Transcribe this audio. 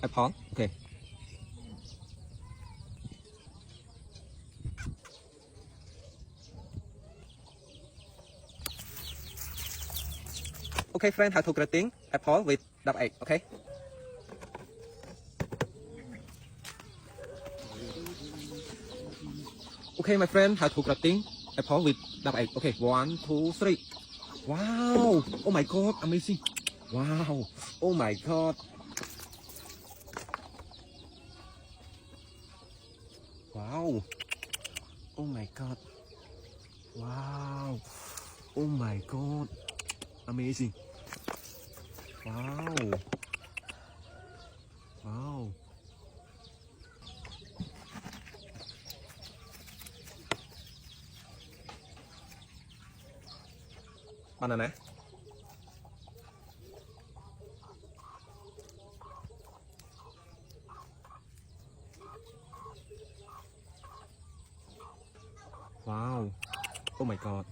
apple. Okay. Okay, friend, how to grating apple with double egg. Okay. Okay, my friend, how to grating apple with double egg. Okay, 1, 2, 3. Wow! Oh my god, amazing! Wow! Oh my god! Wow! Oh my god! Wow! Oh my god! Amazing! Wow! Wow! Banana. Wow! Oh my god!